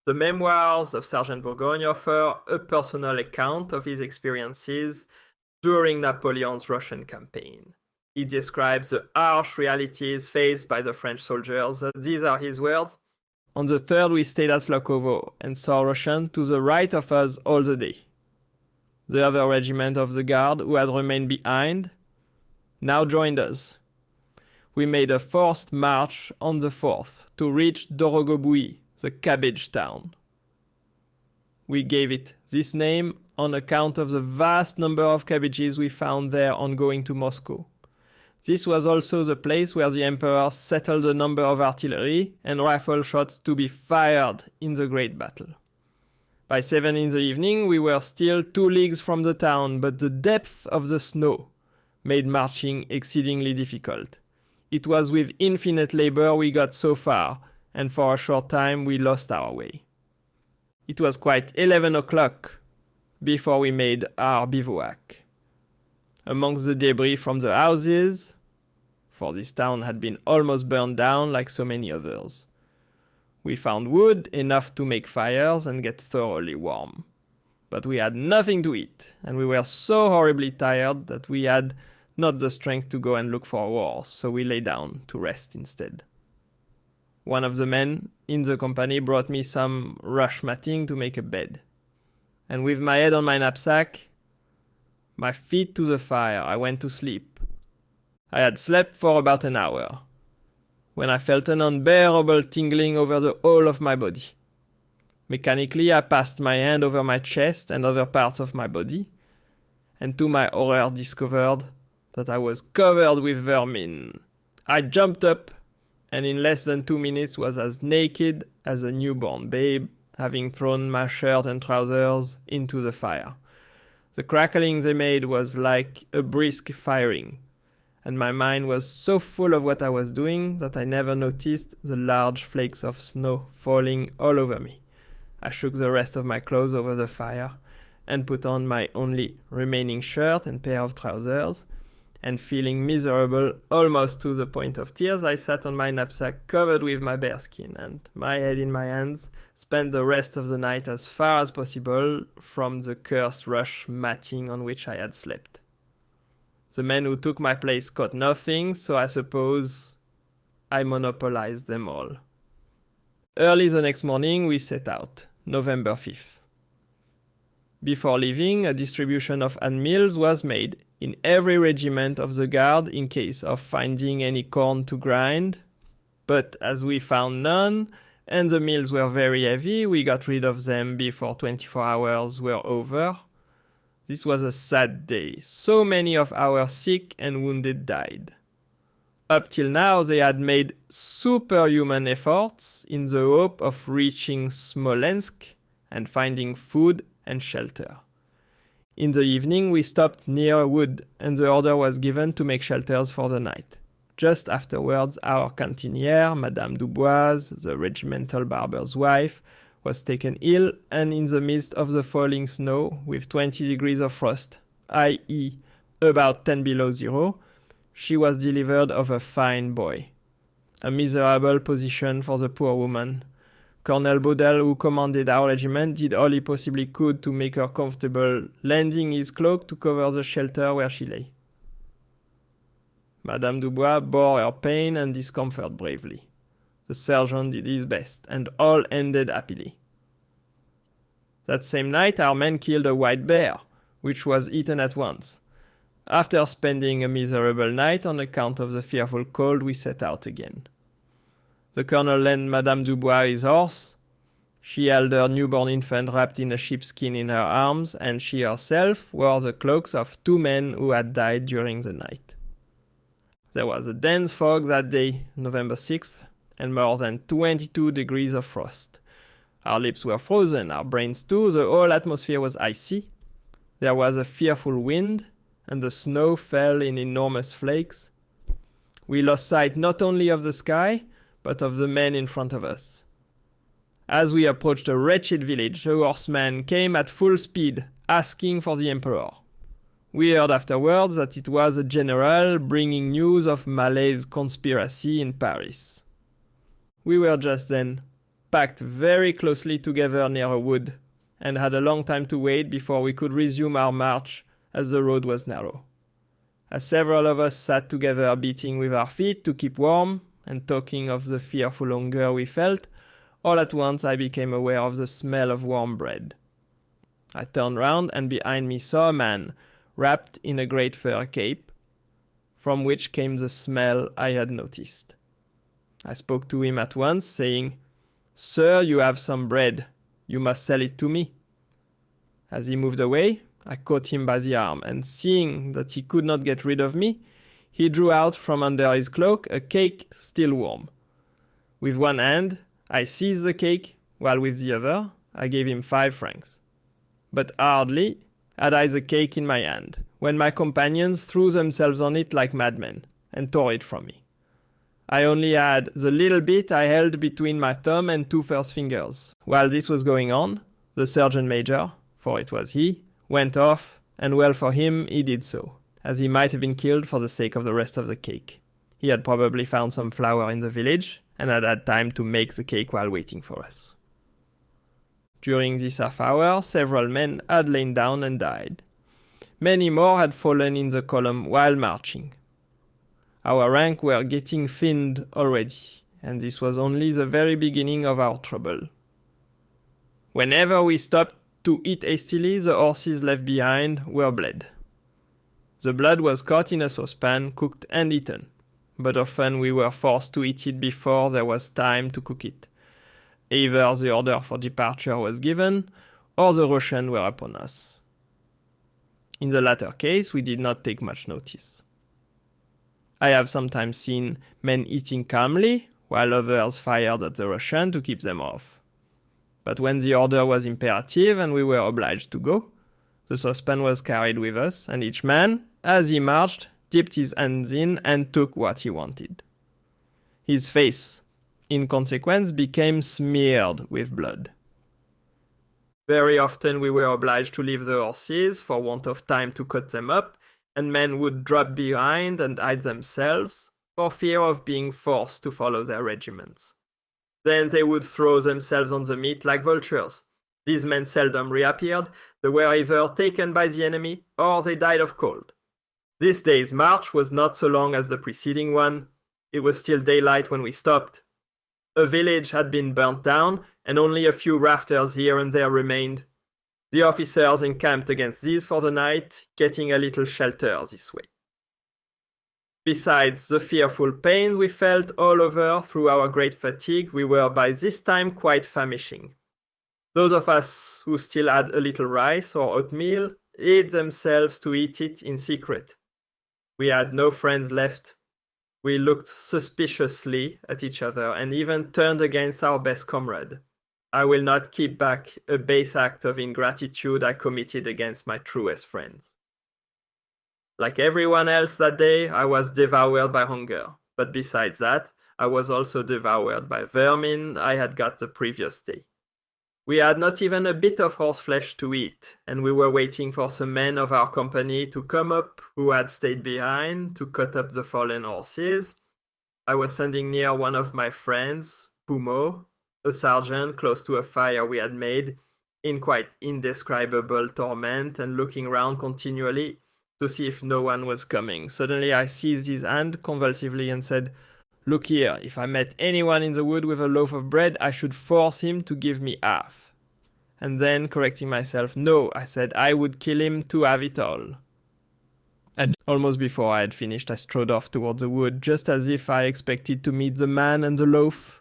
The Memoirs of Sergeant Bourgogne offer a personal account of his experiences during Napoleon's Russian campaign. He describes the harsh realities faced by the French soldiers. These are his words. On the 3rd, we stayed at Slokovo and saw Russians to the right of us all the day. The other regiment of the Guard, who had remained behind, now joined us. We made a forced march on the 4th to reach Dorogobui, the cabbage town. We gave it this name on account of the vast number of cabbages we found there on going to Moscow. This was also the place where the Emperor settled a number of artillery and rifle shots to be fired in the great battle. By 7 in the evening, we were still 2 leagues from the town, but the depth of the snow made marching exceedingly difficult. It was with infinite labor we got so far, and for a short time we lost our way. It was quite 11 o'clock before we made our bivouac. Amongst the debris from the houses, for this town had been almost burned down like so many others, we found wood enough to make fires and get thoroughly warm. But we had nothing to eat, and we were so horribly tired that we had not the strength to go and look for a horse, so we lay down to rest instead. One of the men in the company brought me some rush matting to make a bed. And with my head on my knapsack, my feet to the fire, I went to sleep. I had slept for about an hour, when I felt an unbearable tingling over the whole of my body. Mechanically, I passed my hand over my chest and other parts of my body, and to my horror discovered that I was covered with vermin. I jumped up, and in less than 2 minutes was as naked as a newborn babe, having thrown my shirt and trousers into the fire. The crackling they made was like a brisk firing, and my mind was so full of what I was doing that I never noticed the large flakes of snow falling all over me. I shook the rest of my clothes over the fire and put on my only remaining shirt and pair of trousers, and feeling miserable almost to the point of tears, I sat on my knapsack covered with my bare skin, and, my head in my hands, spent the rest of the night as far as possible from the cursed rush matting on which I had slept. The men who took my place caught nothing, so I suppose I monopolized them all. Early the next morning we set out, November 5th. Before leaving, a distribution of hand mills was made in every regiment of the Guard in case of finding any corn to grind. But as we found none, and the mills were very heavy, we got rid of them before 24 hours were over. This was a sad day. So many of our sick and wounded died. Up till now, they had made superhuman efforts in the hope of reaching Smolensk and finding food and shelter. In the evening, we stopped near a wood, and the order was given to make shelters for the night. Just afterwards, our cantinière, Madame Dubois, the regimental barber's wife, was taken ill, and in the midst of the falling snow, with 20 degrees of frost, i.e. about 10 below zero, she was delivered of a fine boy. A miserable position for the poor woman. Colonel Baudel, who commanded our regiment, did all he possibly could to make her comfortable, lending his cloak to cover the shelter where she lay. Madame Dubois bore her pain and discomfort bravely. The sergeant did his best, and all ended happily. That same night, our men killed a white bear, which was eaten at once. After spending a miserable night on account of the fearful cold, we set out again. The colonel lent Madame Dubois his horse. She held her newborn infant wrapped in a sheepskin in her arms, and she herself wore the cloaks of 2 men who had died during the night. There was a dense fog that day, November 6th, and more than 22 degrees of frost. Our lips were frozen, our brains too, the whole atmosphere was icy. There was a fearful wind, and the snow fell in enormous flakes. We lost sight not only of the sky, but of the men in front of us. As we approached a wretched village, a horseman came at full speed, asking for the Emperor. We heard afterwards that it was a general bringing news of Malay's conspiracy in Paris. We were just then packed very closely together near a wood, and had a long time to wait before we could resume our march as the road was narrow. As several of us sat together beating with our feet to keep warm and talking of the fearful hunger we felt, all at once I became aware of the smell of warm bread. I turned round and behind me saw a man wrapped in a great fur cape, from which came the smell I had noticed. I spoke to him at once, saying, "Sir, you have some bread. You must sell it to me." As he moved away, I caught him by the arm, and seeing that he could not get rid of me, he drew out from under his cloak a cake still warm. With one hand, I seized the cake, while with the other, I gave him 5 francs. But hardly had I the cake in my hand, when my companions threw themselves on it like madmen, and tore it from me. I only had the little bit I held between my thumb and 2 first fingers. While this was going on, the sergeant major, for it was he, went off, and well for him he did so, as he might have been killed for the sake of the rest of the cake. He had probably found some flour in the village, and had had time to make the cake while waiting for us. During this half hour, several men had lain down and died. Many more had fallen in the column while marching. Our rank were getting thinned already, and this was only the very beginning of our trouble. Whenever we stopped to eat hastily, the horses left behind were bled. The blood was caught in a saucepan, cooked and eaten, but often we were forced to eat it before there was time to cook it. Either the order for departure was given, or the Russians were upon us. In the latter case, we did not take much notice. I have sometimes seen men eating calmly, while others fired at the Russians to keep them off. But when the order was imperative and we were obliged to go, the saucepan was carried with us, and each man, as he marched, dipped his hands in and took what he wanted. His face, in consequence, became smeared with blood. Very often we were obliged to leave the horses for want of time to cut them up, and men would drop behind and hide themselves for fear of being forced to follow their regiments. Then they would throw themselves on the meat like vultures. These men seldom reappeared. They were either taken by the enemy or they died of cold. This day's march was not so long as the preceding one. It was still daylight when we stopped. A village had been burnt down, and only a few rafters here and there remained. The officers encamped against these for the night, getting a little shelter this way. Besides the fearful pains we felt all over through our great fatigue, we were by this time quite famishing. Those of us who still had a little rice or oatmeal hid themselves to eat it in secret. We had no friends left. We looked suspiciously at each other and even turned against our best comrade. I will not keep back a base act of ingratitude I committed against my truest friends. Like everyone else that day, I was devoured by hunger, but besides that, I was also devoured by vermin I had got the previous day. We had not even a bit of horseflesh to eat, and we were waiting for some men of our company to come up who had stayed behind to cut up the fallen horses. I was standing near one of my friends, Pumo, a sergeant close to a fire we had made, in quite indescribable torment and looking round continually to see if no one was coming. Suddenly I seized his hand convulsively and said, "Look here, if I met anyone in the wood with a loaf of bread, I should force him to give me half." And then, correcting myself, "No," I said, "I would kill him to have it all." And almost before I had finished, I strode off toward the wood, just as if I expected to meet the man and the loaf.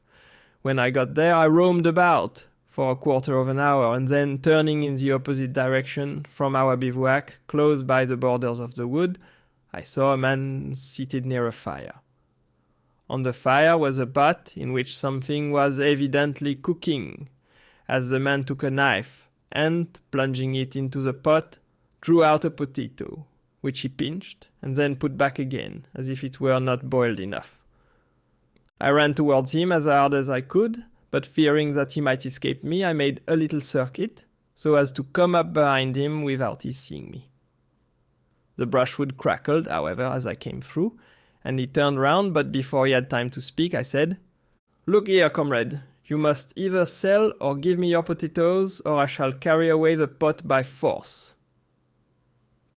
When I got there, I roamed about for a quarter of an hour, and then, turning in the opposite direction from our bivouac, close by the borders of the wood, I saw a man seated near a fire. On the fire was a pot in which something was evidently cooking, as the man took a knife and, plunging it into the pot, drew out a potato, which he pinched and then put back again, as if it were not boiled enough. I ran towards him as hard as I could, but fearing that he might escape me, I made a little circuit, so as to come up behind him without his seeing me. The brushwood crackled, however, as I came through, and he turned round, but before he had time to speak, I said, "Look here, comrade, You must either sell or give me your potatoes, or I shall carry away the pot by force."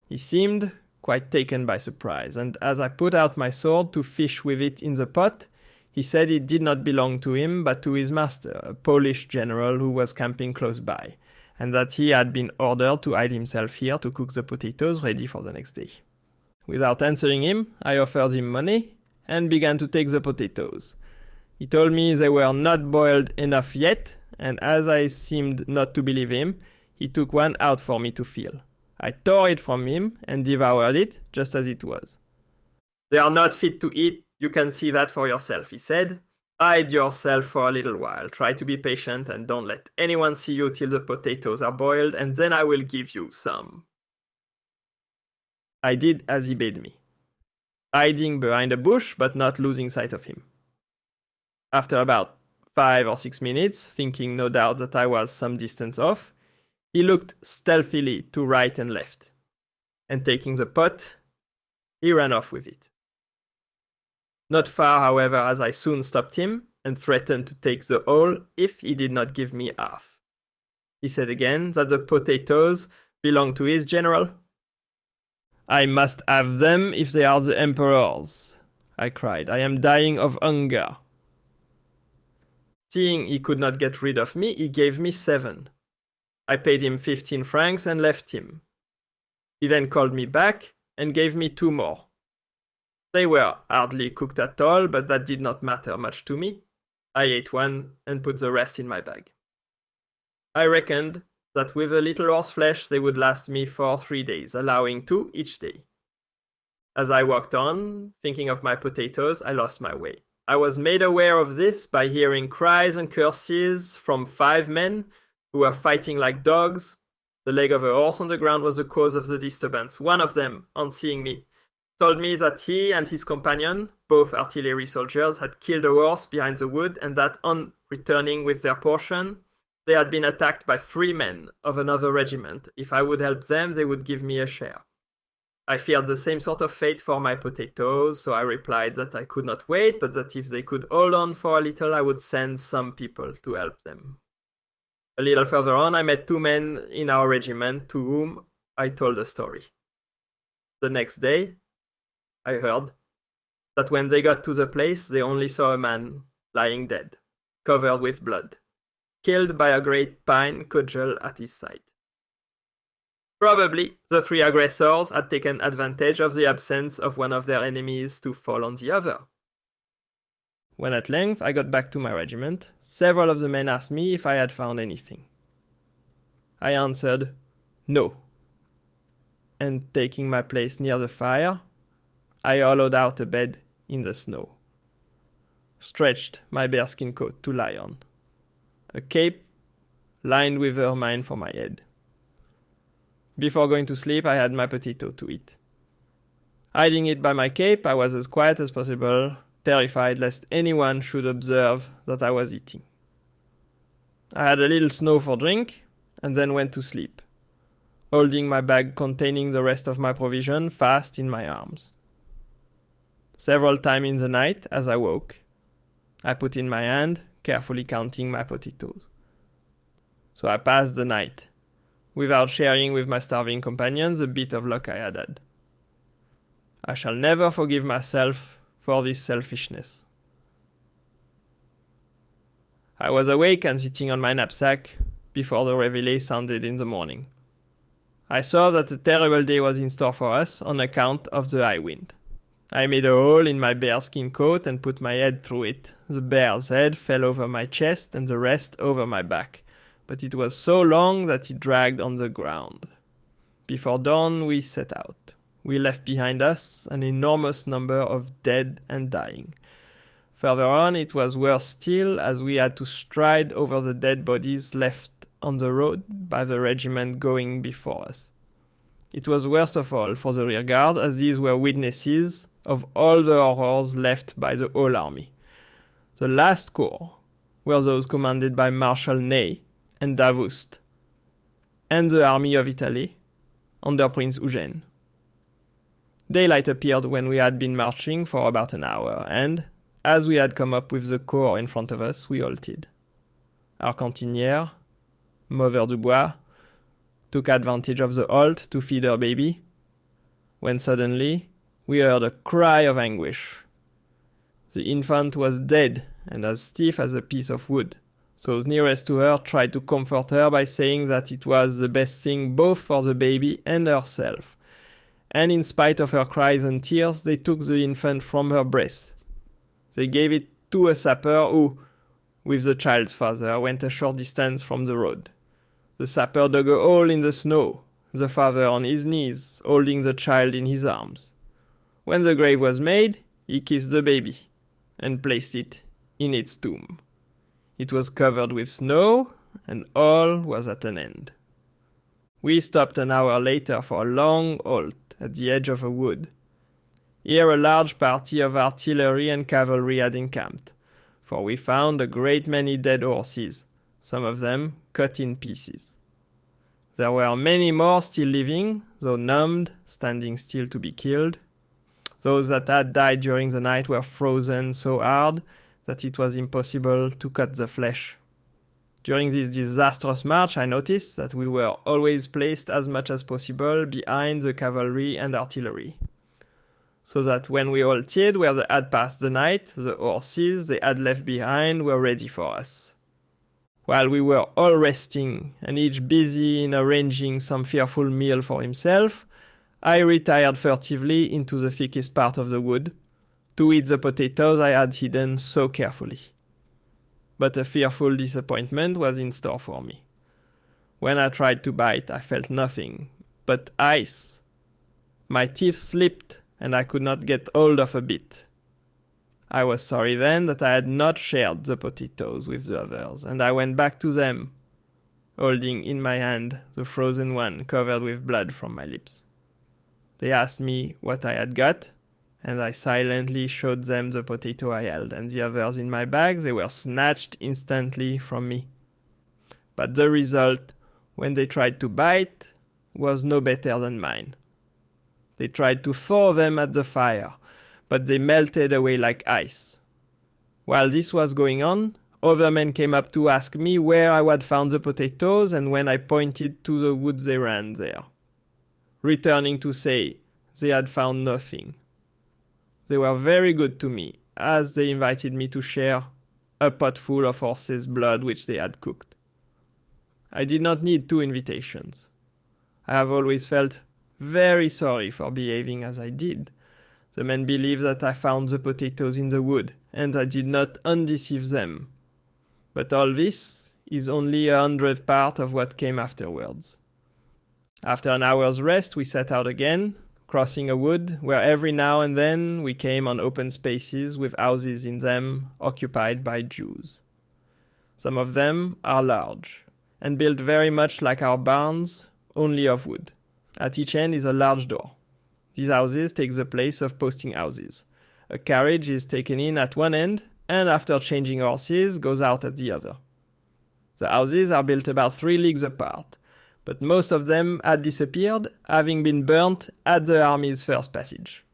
He seemed quite taken by surprise, and as I put out my sword to fish with it in the pot, he said it did not belong to him but to his master, a Polish general who was camping close by, and that he had been ordered to hide himself here to cook the potatoes ready for the next day. Without answering him, I offered him money and began to take the potatoes. He told me they were not boiled enough yet, and as I seemed not to believe him, he took one out for me to feel. I tore it from him and devoured it just as it was. "They are not fit to eat, you can see that for yourself," he said. "Hide yourself for a little while, try to be patient and don't let anyone see you till the potatoes are boiled, and then I will give you some." I did as he bade me, hiding behind a bush but not losing sight of him. After about 5 or 6 minutes, thinking no doubt that I was some distance off, he looked stealthily to right and left, and taking the pot, he ran off with it. Not far, however, as I soon stopped him and threatened to take the whole if he did not give me half. He said again that the potatoes belonged to his general. "I must have them if they are the emperor's," I cried. "I am dying of hunger." Seeing he could not get rid of me, he gave me 7. I paid him 15 francs and left him. He then called me back and gave me 2 more. They were hardly cooked at all, but that did not matter much to me. I ate one and put the rest in my bag. I reckoned that with a little horse flesh they would last me for 3 days, allowing 2 each day. As I walked on, thinking of my potatoes, I lost my way. I was made aware of this by hearing cries and curses from 5 men who were fighting like dogs. The leg of a horse on the ground was the cause of the disturbance. One of them, on seeing me, told me that he and his companion, both artillery soldiers, had killed a horse behind the wood, and that on returning with their portion, they had been attacked by 3 men of another regiment. If I would help them, they would give me a share. I feared the same sort of fate for my potatoes, so I replied that I could not wait, but that if they could hold on for a little, I would send some people to help them. A little further on, I met 2 men in our regiment to whom I told the story. The next day, I heard that when they got to the place, they only saw a man lying dead, covered with blood, killed by a great pine cudgel at his side. Probably the 3 aggressors had taken advantage of the absence of one of their enemies to fall on the other. When at length I got back to my regiment, several of the men asked me if I had found anything. I answered, no. And taking my place near the fire, I hollowed out a bed in the snow, stretched my bearskin coat to lie on, a cape lined with ermine for my head. Before going to sleep, I had my potato to eat. Hiding it by my cape, I was as quiet as possible, terrified lest anyone should observe that I was eating. I had a little snow for drink, and then went to sleep, holding my bag containing the rest of my provision fast in my arms. Several times in the night, as I woke, I put in my hand, carefully counting my potatoes. So I passed the night, without sharing with my starving companions a bit of luck I had had. I shall never forgive myself for this selfishness. I was awake and sitting on my knapsack before the réveillé sounded in the morning. I saw that a terrible day was in store for us on account of the high wind. I made a hole in my bearskin coat and put my head through it. The bear's head fell over my chest and the rest over my back, but it was so long that it dragged on the ground. Before dawn we set out. We left behind us an enormous number of dead and dying. Further on it was worse still, as we had to stride over the dead bodies left on the road by the regiment going before us. It was worst of all for the rear guard, as these were witnesses of all the horrors left by the whole army. The last corps were those commanded by Marshal Ney and Davoust, and the army of Italy under Prince Eugène. Daylight appeared when we had been marching for about an hour, and, as we had come up with the corps in front of us, we halted. our cantinière, Mother Dubois, took advantage of the halt to feed her baby, when suddenly we heard a cry of anguish. The infant was dead and as stiff as a piece of wood. Those nearest to her tried to comfort her by saying that it was the best thing both for the baby and herself. And in spite of her cries and tears, they took the infant from her breast. They gave it to a sapper who, with the child's father, went a short distance from the road. The sapper dug a hole in the snow, the father on his knees, holding the child in his arms. When the grave was made, he kissed the baby and placed it in its tomb. It was covered with snow, and all was at an end. We stopped an hour later for a long halt at the edge of a wood. Here a large party of artillery and cavalry had encamped, for we found a great many dead horses, some of them cut in pieces. There were many more still living, though numbed, standing still to be killed. Those that had died during the night were frozen so hard that it was impossible to cut the flesh. During this disastrous march, I noticed that we were always placed as much as possible behind the cavalry and artillery, so that when we halted where they had passed the night, the horses they had left behind were ready for us. While we were all resting and each busy in arranging some fearful meal for himself, I retired furtively into the thickest part of the wood to eat the potatoes I had hidden so carefully. But a fearful disappointment was in store for me. When I tried to bite, I felt nothing but ice. My teeth slipped and I could not get hold of a bit. I was sorry then that I had not shared the potatoes with the others, and I went back to them, holding in my hand the frozen one covered with blood from my lips. They asked me what I had got, and I silently showed them the potato I held, and the others in my bag. They were snatched instantly from me. But the result, when they tried to bite, was no better than mine. They tried to throw them at the fire, but they melted away like ice. While this was going on, other men came up to ask me where I had found the potatoes, and when I pointed to the woods they ran there, returning to say they had found nothing. They were very good to me, as they invited me to share a pot full of horse's blood which they had cooked. I did not need 2 invitations. I have always felt very sorry for behaving as I did. The men believed that I found the potatoes in the wood, and I did not undeceive them. But all this is only 100th part of what came afterwards. After an hour's rest, we set out again, crossing a wood where every now and then we came on open spaces with houses in them occupied by Jews. Some of them are large, and built very much like our barns, only of wood. At each end is a large door. These houses take the place of posting houses. A carriage is taken in at one end, and after changing horses, goes out at the other. The houses are built about 3 leagues apart, but most of them had disappeared, having been burnt at the army's first passage.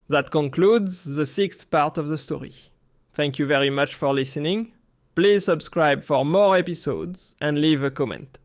That concludes the 6th part of the story. Thank you very much for listening. Please subscribe for more episodes and leave a comment.